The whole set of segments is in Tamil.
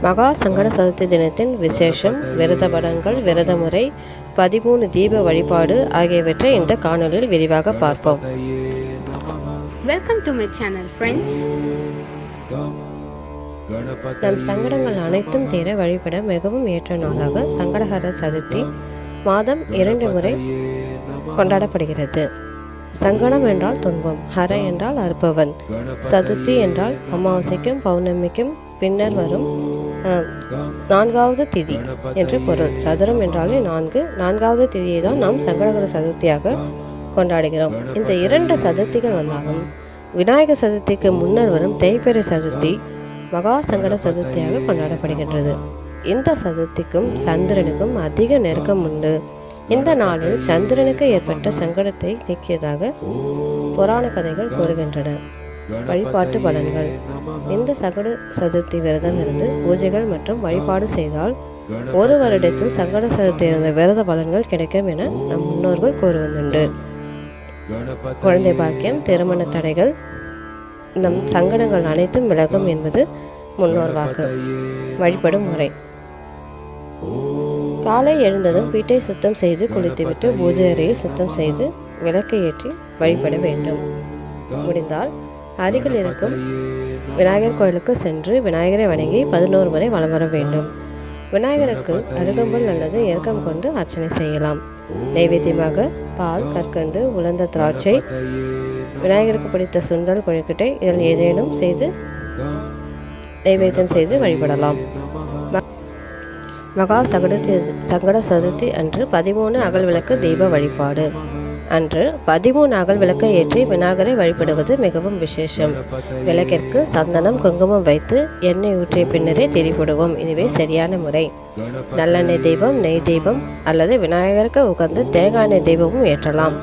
மகா சங்கட சதுர்த்தி தினத்தின் விசேஷம், விரத பலன்கள், விரத முறை, 13 தீப வழிபாடு ஆகியவற்றை இந்த காணொலியில் விரிவாக பார்ப்போம். Welcome to my channel friends. நம் சங்கடங்கள் அனைத்தும் தீர வழிபட மிகவும் ஏற்ற நாளாக சங்கடஹர சதுர்த்தி மாதம் 2 முறை கொண்டாடப்படுகிறது. சங்கடம் என்றால் துன்பம், ஹர என்றால் அறுப்பவன், சதுர்த்தி என்றால் அமாவாசைக்கும் பௌர்ணமிக்கும் பின்னர் வரும் 4வது திதி என்று பொருள். சதுரம் என்றாலே 4வது திதியை தான் நாம் சங்கடஹர சதுர்த்தியாக கொண்டாடுகிறோம். இந்த 2 சதுர்த்திகள் வந்தாலும் விநாயகர் சதுர்த்திக்கு முன்னர் வரும் தேய்பிறை சதுர்த்தி மகா சங்கட சதுர்த்தியாக கொண்டாடப்படுகின்றது. இந்த சதுர்த்திக்கும் சந்திரனுக்கும் அதிக நெருக்கம் உண்டு. இந்த நாளில் சந்திரனுக்கு ஏற்பட்ட சங்கடத்தை நீக்கியதாக புராண கதைகள் கூறுகின்றன. வழிபாட்டு பலன்கள். இந்த சங்கட சதுர்த்தி விரதம் இருந்து பூஜைகள் மற்றும் வழிபாடு செய்தால் ஒரு வருடத்தில் சங்கட சதுர்த்தி இருந்த விரத பலன்கள் கிடைக்கும் என நம் முன்னோர்கள் கூறுவதுண்டு. குழந்தை பாக்கியம், திருமண தடைகள், நம் சங்கடங்கள் அனைத்தும் விலகும் என்பது முன்னோர் வாக்கு. வழிபடும் முறை. காலை எழுந்ததும் வீட்டை சுத்தம் செய்து குளித்துவிட்டு பூஜை அறையை சுத்தம் செய்து விளக்கை ஏற்றி வழிபட வேண்டும். முடிந்தால் அருகில் இருக்கும் விநாயகர் கோயிலுக்கு சென்று விநாயகரை வணங்கி 11 முறை வலம் வர வேண்டும். விநாயகருக்கு அருகம்புல் அல்லது எருக்கம் கொண்டு அர்ச்சனை செய்யலாம். நைவேத்தியமாக பால், கற்கண்டு, உலர்ந்த திராட்சை, விநாயகருக்கு பிடித்த சுண்டல், கொழுக்கட்டை இதில் ஏதேனும் செய்து நைவேத்தியம் செய்து வழிபடலாம். மகா சங்கட சதுர்த்தி அன்று 13 அகல் விளக்கு தீப வழிபாடு. அன்று 13 அகல் விளக்கை ஏற்றி விநாயகரை வழிபடுவது மிகவும் விசேஷம். விளக்கிற்கு சந்தனம், குங்குமம் வைத்து எண்ணெய் ஊற்றிய பின்னரே திரிபடுவோம். இதுவே சரியான முறை. நல்லெண்ணெய் தீபம், நெய் தீபம் அல்லது விநாயகருக்கு உகந்த தேங்காய் எண்ணெய் தீபமும் ஏற்றலாம்.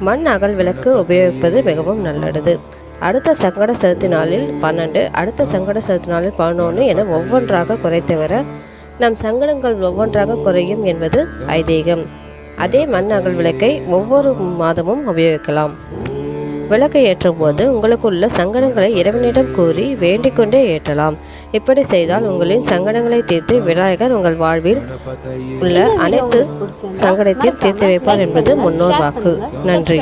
மண் அகல் விளக்கு உபயோகிப்பது மிகவும் நல்லது. அடுத்த சங்கட சதுர்த்தி நாளில் 12, அடுத்த சங்கட சதுர்த்தி நாளில் 11 என ஒவ்வொன்றாக குறைத்து வர நம் சங்கடங்கள் ஒவ்வொன்றாக குறையும் என்பது ஐதீகம். அதே மண் அகல் விளக்கை ஒவ்வொரு மாதமும் உபயோகிக்கலாம். விளக்கை ஏற்றும் போது உங்களுக்குள்ள சங்கடங்களை இறைவனிடம் கூறி வேண்டிக் கொண்டே ஏற்றலாம். இப்படி செய்தால் உங்களின் சங்கடங்களை தீர்த்து விநாயகர் உங்கள் வாழ்வில் உள்ள அனைத்து சங்கடத்தையும் தீர்த்து வைப்பார் என்பது முன்னோர் வாக்கு. நன்றி.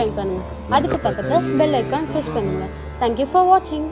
அதுக்கு பக்கத்துல பெல் ஐகான் பிரஸ் பண்ணுங்க. Thank you for watching.